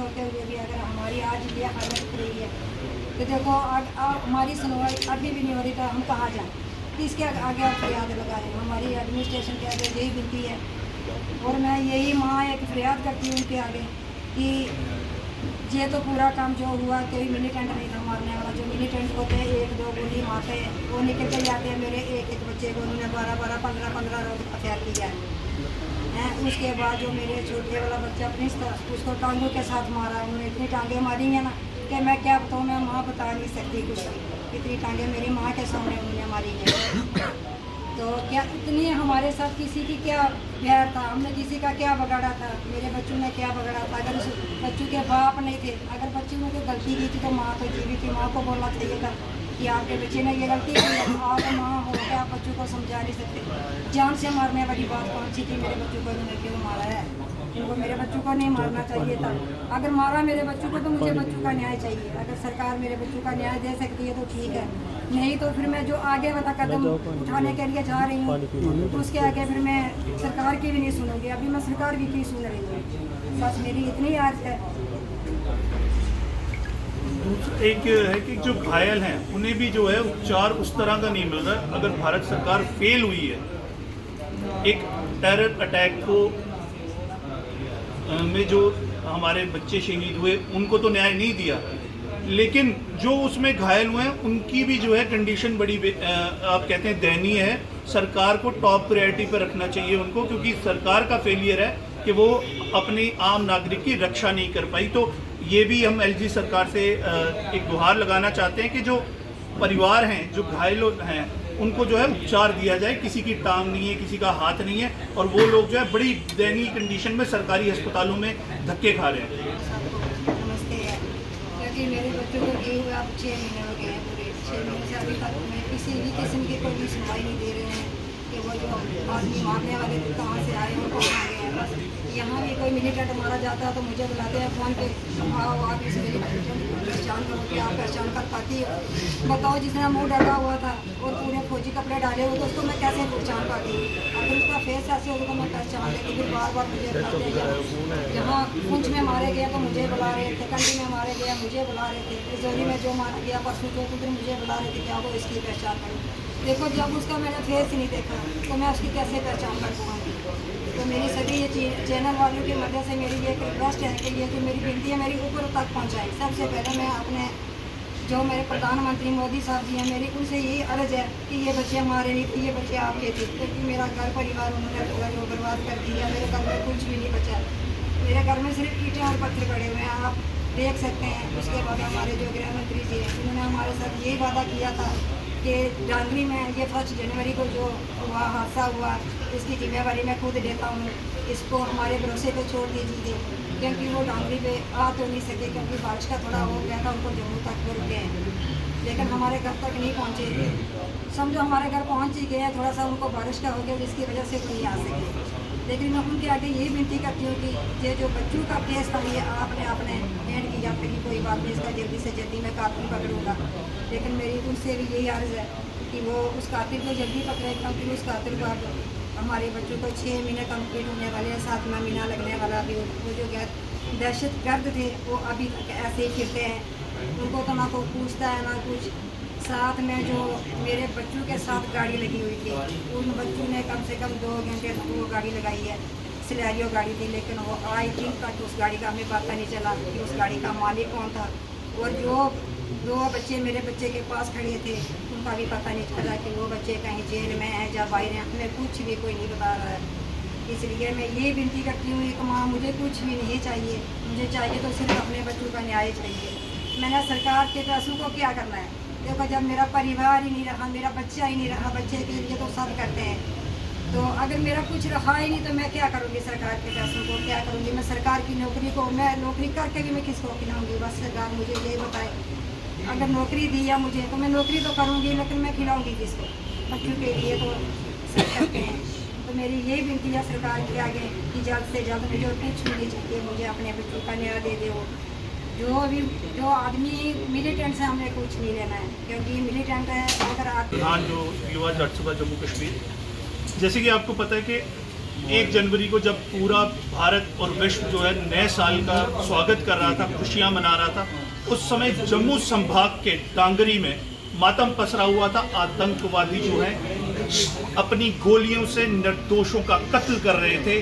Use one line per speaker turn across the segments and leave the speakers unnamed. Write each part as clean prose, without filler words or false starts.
होते हुए भी अगर हमारी आज ये हालत रही है तो देखो हमारी सुनवाई अभी भी नहीं हो रही, तो हम कहाँ जाएँ, किसके आगे आप फरियाद लगाएं। हमारी एडमिनिस्ट्रेशन के आगे यही विनती है, और मैं यही माँ एक फरियाद करती हूँ उनके आगे कि ये तो पूरा काम जो हुआ कोई मिनी टेंट नहीं था मारने वाला। जो मिनी टेंट होते हैं एक दो गोली मारते हैं, वो निकल के जाते हैं। मेरे एक एक बच्चे को उन्होंने 12-12, 15-15 रोज हथियार किया है। उसके बाद जो मेरे छोटे वाला बच्चा प्रिंस था उसको टांगों के साथ मारा। उन्होंने इतनी टांगें मारी हैं ना कि मैं क्या बताऊँ, मैं माँ बता नहीं सकती कुछ। इतनी टांगें मेरी माँ के सामने उन्होंने मारी हैं। तो क्या इतनी हमारे साथ किसी की क्या प्यार था, हमने किसी का क्या बगाड़ा था, मेरे बच्चों ने क्या बगाड़ा था। अगर उस बच्चों के बाप नहीं थे, अगर बच्चों ने कोई गलती की थी तो माँ तो जीवित थी, माँ को बोलना चाहिए था कि आपके बच्चे ने ये गलती की है। आप माँ हो के आप बच्चों को समझा नहीं सकते। जान से मारने वाली बात कौन सी थी, मेरे बच्चों को उन्होंने क्यों मारा है। इनको मेरे बच्चों को नहीं मारना चाहिए था। अगर मारा मेरे बच्चों को तो मुझे बच्चों का न्याय चाहिए। अगर सरकार मेरे बच्चों का न्याय दे सकती है तो ठीक है, नहीं तो फिर मैं जो आगे वाला कदम उठाने के लिए जा रही हूँ उसके आगे फिर मैं सरकार की भी नहीं सुनूंगी। अभी मैं सरकार की क्यों सुन रही हूँ, बस मेरी इतनी आर्ज है।
एक है कि जो घायल हैं उन्हें भी जो है उपचार उस तरह का नहीं मिल रहा। अगर भारत सरकार फेल हुई है, एक टेरर अटैक को में जो हमारे बच्चे शहीद हुए उनको तो न्याय नहीं दिया, लेकिन जो उसमें घायल हुए हैं उनकी भी जो है कंडीशन बड़ी आप कहते हैं दयनीय है। सरकार को टॉप प्रायोरिटी पर रखना चाहिए उनको, क्योंकि सरकार का फेलियर है कि वो अपनी आम नागरिक की रक्षा नहीं कर पाई। तो ये भी हम एलजी सरकार से एक गुहार लगाना चाहते हैं कि जो परिवार हैं जो घायल हैं उनको जो है उपचार दिया जाए। किसी की टांग नहीं है, किसी का हाथ नहीं है, और वो लोग जो है बड़ी दयनीय कंडीशन में सरकारी अस्पतालों में धक्के खा रहे हैं।
क्योंकि मेरे बच्चों को ये हुआ अब 6 महीने हो गए हैं, पूरे 6 महीने से अभी तक मैं किसी भी किस्म की कोई भी सुनवाई नहीं दे रहे हैं कि वो जो आदमी मारने वाले कहाँ से आए उनको कहाँ गए हैं। बस यहाँ भी कोई मिनी टेंट मारा जाता है तो मुझे बुलाते हैं फ़ोन पे, आओ आप इस मेरी पहचान करो, कि आप पहचान कर पाती हो, बताओ जिसने मुँह ढका हुआ था और पूरे फौजी कपड़े डाले हुए तो उसको मैं कैसे पहचान पाती। अगर उसका फेस ऐसे होगा तो मैं पहचान लेती। फिर बार बार मुझे बुलाते हैं, जहाँ पुंछ में मारे गए तो मुझे बुला रहे थे, कंडी में मारे गए मुझे बुला रहे थे, रिजौरी में जो मारा गया परसों तो फिर मुझे बुला रहे थे कि आप इसकी पहचान करो। देखो जब उसका मैंने फेस ही नहीं देखा तो मैं उसकी कैसे पहचान कर पाऊँगी। तो मेरी सभी ये चैनल वालों की मदद से मेरी ये रिक्वेस्ट है कि ये जो मेरी विनती है मेरी ऊपर तक पहुँचाएँ। सबसे पहले मैं अपने जो मेरे प्रधानमंत्री मोदी साहब जी हैं, मेरी उनसे यही अर्ज़ है कि ये बच्चे हमारे नहीं थे, ये बच्चे आपके थे, क्योंकि मेरा घर परिवार उन्होंने पूरा जो बर्बाद कर दिया। मेरे घर में कुछ भी नहीं बचा, मेरे घर में सिर्फ ईंटें और पत्थर पड़े हुए हैं, आप देख सकते हैं। उसके बाद हमारे जो गृह मंत्री जी हैं उन्होंने हमारे साथ यही वादा किया था कि डांगरी में ये 1 जनवरी को जो हुआ हादसा हुआ इसकी जिम्मेवारी मैं खुद लेता हूँ, इसको हमारे भरोसे पे छोड़ दीजिए। क्योंकि वो डांगरी पे आ तो नहीं सके क्योंकि बारिश का थोड़ा हो गया था, उनको जम्मू तक वो रुके हैं, लेकिन हमारे घर तक नहीं पहुँचे थे। समझो हमारे घर पहुँच ही गए हैं, थोड़ा सा उनको बारिश का हो गया जिसकी वजह से वो नहीं आ सके। लेकिन मैं उनके आगे यही विनती करती हूँ कि ये जो बच्चों का केस था ये आपने एंड किया था कि कोई बात नहीं, इसका जल्दी से जल्दी मैं कातिल पकड़ूंगा। लेकिन मेरी उनसे भी यही अर्ज़ है कि वो उस कातिल को जल्दी पकड़े, क्योंकि उस कातिल को अब हमारे बच्चों को 6 महीने कम्प्लीट होने वाले हैं, 7वां महीना लगने वाला। अभी वो जो दहशतगर्द थे वो अभी तक ऐसे ही फिरते हैं, उनको तो ना कोई पूछता है ना कुछ। साथ में जो मेरे बच्चों के साथ गाड़ी लगी हुई थी, उन बच्चों ने कम से कम 2 घंटे तक वो गाड़ी लगाई है। सिलेरियो गाड़ी थी, लेकिन वो आई दिन तक उस गाड़ी का हमें पता नहीं चला कि उस गाड़ी का मालिक कौन था। और जो 2 बच्चे मेरे बच्चे के पास खड़े थे उनका भी पता नहीं चला कि वो बच्चे कहीं जेल में हैं या बाहर हैं, हमें कुछ भी कोई नहीं बता रहा है। इसलिए मैं ये विनती करती हूँ एक माँ, मुझे कुछ भी नहीं चाहिए, मुझे चाहिए तो सिर्फ अपने बच्चों का न्याय चाहिए। मैंने सरकार के पैसों को क्या करना है। देखो जब मेरा परिवार ही नहीं रहा, मेरा बच्चा ही नहीं रहा, बच्चे के लिए तो सब करते हैं, तो अगर मेरा कुछ रहा ही नहीं तो मैं क्या करूँगी। सरकार के पैसों को क्या करूँगी। मैं सरकार की नौकरी को मैं नौकरी करके भी मैं किसको खिलाऊँगी। बस सरकार मुझे ये बताए, अगर नौकरी दी है मुझे तो मैं नौकरी तो करूँगी, लेकिन मैं खिलाऊँगी किसको। बच्चों के लिए तो सब करते हैं। तो मेरी यही विनती है सरकार के आगे कि जल्द से जल्द मुझे कुछ भी नहीं चाहिए, मुझे अपने बच्चों का न्याय दे दो। जो आदमी मिलिटेंट से हमें कुछ नहीं लेना है, क्योंकि मिलिटेंट है अगर आप
हाँ जो युवा जज सभा जम्मू कश्मीर, जैसे कि आपको पता है कि 1 जनवरी को जब पूरा भारत और विश्व जो है नए साल का स्वागत कर रहा था, खुशियां मना रहा था, उस समय जम्मू संभाग के डांगरी में मातम पसरा हुआ था। आतंकवादी जो है अपनी गोलियों से निर्दोषों का कत्ल कर रहे थे।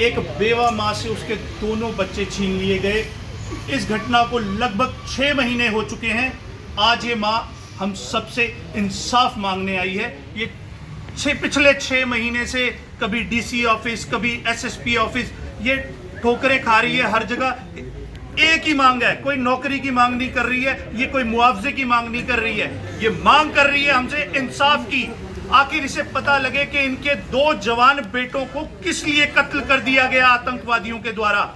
एक बेवा माँ से उसके दोनों बच्चे छीन लिए गए। इस घटना को लगभग 6 महीने हो चुके हैं। आज ये माँ हम सबसे इंसाफ मांगने आई है। ये पिछले 6 महीने से कभी डीसी ऑफिस, कभी एसएसपी ऑफिस, ये ठोकरें खा रही है हर जगह। एक ही मांग है, कोई नौकरी की मांग नहीं कर रही है, ये कोई मुआवजे की मांग नहीं कर रही है, ये मांग कर रही है हमसे इंसाफ की। आखिर इसे पता लगे कि इनके 2 जवान बेटों को किस लिए कत्ल कर दिया गया आतंकवादियों के द्वारा।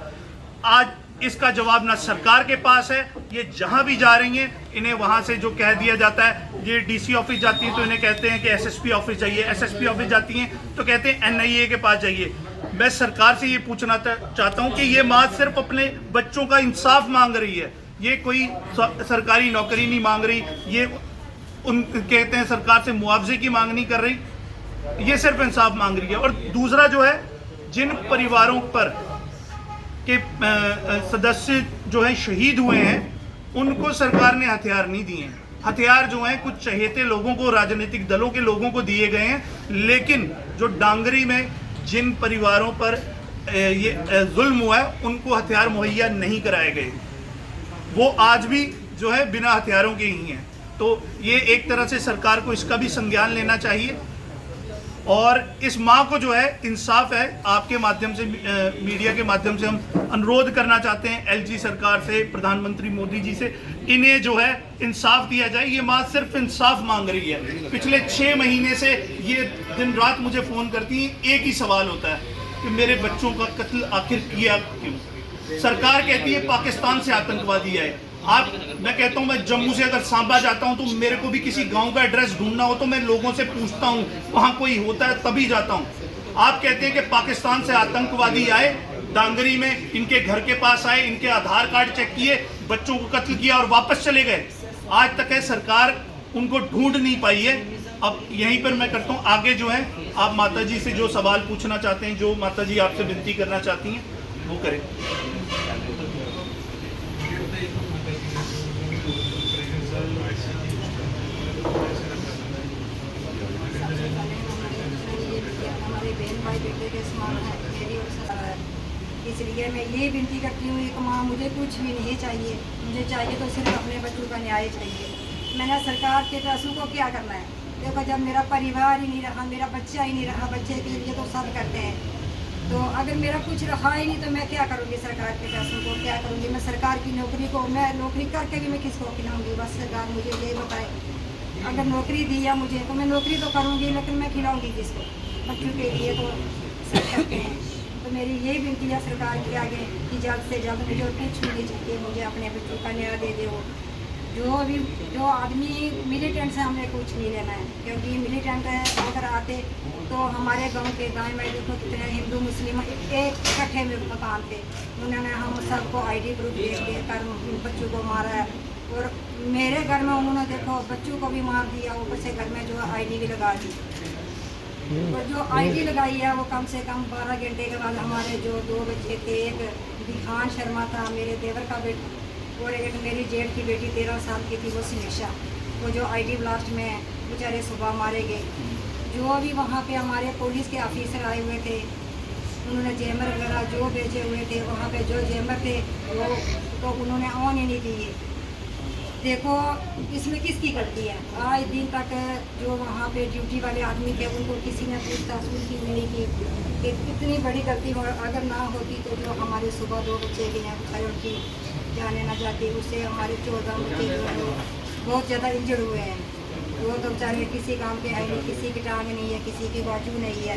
आज इसका जवाब ना सरकार के पास है। ये जहां भी जा रही हैं, इन्हें वहां से जो कह दिया जाता है, ये डीसी ऑफिस जाती है तो इन्हें कहते हैं कि एसएसपी ऑफिस जाइए, एसएसपी ऑफिस जाती हैं तो कहते हैं एनआईए के पास जाइए। मैं सरकार से ये पूछना चाहता हूं कि ये माँ सिर्फ अपने बच्चों का इंसाफ मांग रही है, ये कोई सरकारी नौकरी नहीं मांग रही, ये उन कहते हैं सरकार से मुआवजे की मांग नहीं कर रही, ये सिर्फ इंसाफ मांग रही है। और दूसरा जो है, जिन परिवारों पर के सदस्य जो है शहीद हुए हैं, उनको सरकार ने हथियार नहीं दिए हैं। हथियार जो हैं कुछ चहेते लोगों को, राजनीतिक दलों के लोगों को दिए गए हैं, लेकिन जो डांगरी में जिन परिवारों पर ये जुल्म हुआ है, उनको हथियार मुहैया नहीं कराए गए। वो आज भी जो है बिना हथियारों के ही हैं। तो ये एक तरह से सरकार को इसका भी संज्ञान लेना चाहिए। और इस माँ को जो है इंसाफ है, आपके माध्यम से, मीडिया के माध्यम से हम अनुरोध करना चाहते हैं एलजी सरकार से, प्रधानमंत्री मोदी जी से, इन्हें जो है इंसाफ दिया जाए। ये माँ सिर्फ इंसाफ मांग रही है। पिछले 6 महीने से ये दिन रात मुझे फ़ोन करती हैं, एक ही सवाल होता है कि मेरे बच्चों का कत्ल आखिर किया क्यों। सरकार कहती है पाकिस्तान से आतंकवादी आए। मैं कहता हूं, मैं जम्मू से अगर सांबा जाता हूं तो मेरे को भी किसी गांव का एड्रेस ढूंढना हो तो मैं लोगों से पूछता हूं, वहां कोई होता है तभी जाता हूं। आप कहते हैं कि पाकिस्तान से आतंकवादी आए, डांगरी में इनके घर के पास आए, इनके आधार कार्ड चेक किए, बच्चों को कत्ल किया और वापस चले गए। आज तक है सरकार उनको ढूंढ नहीं पाई है। अब यहीं पर मैं करता हूँ, आगे जो है आप माता जी से जो सवाल पूछना चाहते हैं, जो माता जी आपसे विनती करना चाहती हैं, वो करें।
हमारे बहन भाई बेटे के समान है मेरी और ससुर, इसलिए मैं ये विनती करती हूँ, एक माँ, मुझे कुछ भी नहीं चाहिए, मुझे चाहिए तो सिर्फ अपने बच्चों का न्याय चाहिए। मैंने सरकार के पैसों को क्या करना है? देखो, जब मेरा परिवार ही नहीं रहा, मेरा बच्चा ही नहीं रहा, बच्चे के लिए तो सब करते हैं, तो अगर मेरा कुछ रहा ही नहीं तो मैं क्या करूँगी? सरकार के पैसों को क्या करूँगी? मैं सरकार की नौकरी को, मैं नौकरी करके भी मैं किसको खिलाऊँगी? बस सरकार मुझे ये बताए। अगर नौकरी दी या मुझे, तो मैं नौकरी तो करूँगी, लेकिन मैं खिलाऊँगी किसको? बच्चों के लिए तो सब करते हैं। तो मेरी यही विनती है सरकार के आगे कि जल्द से जल्द मुझे कुछ नहीं चाहिए, मुझे अपने बच्चों का न्याय दे दो। जो आदमी मिलिटेंट से हमें कुछ नहीं लेना है, क्योंकि मिलिटेंट है अगर आते तो हमारे गांव के गाँव में देखो कितने हिंदू मुस्लिम एक इकट्ठे में मकान थे, उन्होंने हम सबको ID प्रूफ दे कर बच्चों को मारा है। और मेरे घर में उन्होंने देखो बच्चों को भी मार दिया, ऊपर से घर में जो ID भी लगा दी। और जो ID लगाई है वो कम से कम 12 घंटे के बाद हमारे जो 2 बच्चे थे, एक दिखान शर्मा था मेरे देवर का बेटा, और एक मेरी जेठ की बेटी 13 साल की थी, वो सिनेशा, वो जो ID ब्लास्ट में बेचारे सुबह मारे गए। जो भी वहाँ पे हमारे पुलिस के ऑफिसर आए हुए थे, उन्होंने जेमर वगैरह जो बेचे हुए थे, वहाँ पे जो जेमर थे वो तो उन्होंने ऑन ही नहीं दिए। देखो इसमें किसकी गलती है? आज दिन तक जो वहाँ पे ड्यूटी वाले आदमी थे उनको किसी ने पूछताछ की नहीं की कि इतनी बड़ी गलती अगर ना होती तो जो हमारे सुबह 2 बच्चे की हैं उनकी जाने ना जाती, उससे हमारे 14 बच्चे जो है बहुत ज़्यादा इंजर्ड हुए हैं। वो तो बेचारे किसी काम के है नहीं, किसी की टांग नहीं है, किसी की बाजू नहीं है।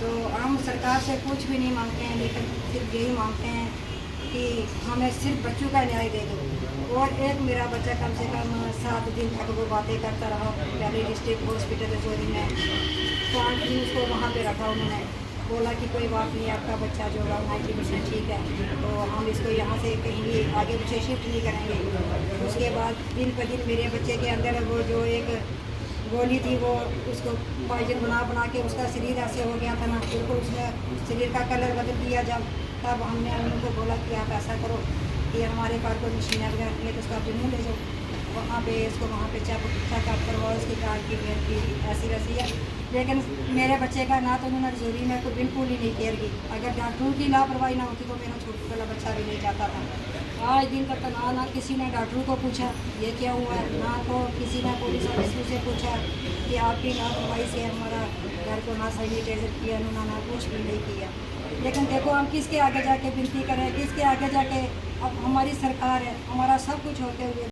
तो हम सरकार से कुछ भी नहीं मांगते हैं, लेकिन सिर्फ यही मांगते हैं कि हमें सिर्फ बच्चों का न्याय दे दो। और एक मेरा बच्चा कम से कम 7 दिन तक वो बातें करता रहा, पहले डिस्ट्रिक्ट हॉस्पिटल रजौरी में 5 दिन उसको वहाँ पे रखा। उन्होंने बोला कि कोई बात नहीं, आपका बच्चा जो है 90% ठीक है, तो हम इसको यहाँ से कहीं भी आगे पीछे शिफ्ट नहीं करेंगे। उसके बाद दिन पर दिन मेरे बच्चे के अंदर वो जो एक गोली थी वो उसको पॉइजन बना के उसका शरीर ऐसे हो गया था ना, बिल्कुल उसने शरीर का कलर बदल दिया। जब तब हमने उनको बोला कि आप ऐसा करो कि हमारे पास कोई मशीन वगैरह नहीं है तो उसका जुनून ले जाओ वहाँ पे, इसको वहाँ पे चेकअप करवाओ, उसकी गार्ड की ऐसी वैसी है। लेकिन मेरे बच्चे का ना तो उन्होंने रजौरी में तो बिल्कुल ही नहीं केयर की। अगर डॉक्टरों की लापरवाही ना होती तो मेरा छोटा वाला बच्चा भी नहीं जाता था। आज दिन तक ना किसी ने डॉक्टरों को पूछा ये क्या हुआ है, ना तो किसी ने पुलिस ऑफिसर से पूछा कि आपकी लापरवाही से हमारा घर को ना सैनिटाइजर किया, उन्होंने ना कुछ भी नहीं किया। लेकिन देखो हम किसके आगे जाके विनती करें, किसके आगे जाके, अब हमारी सरकार है, हमारा सब कुछ होते हुए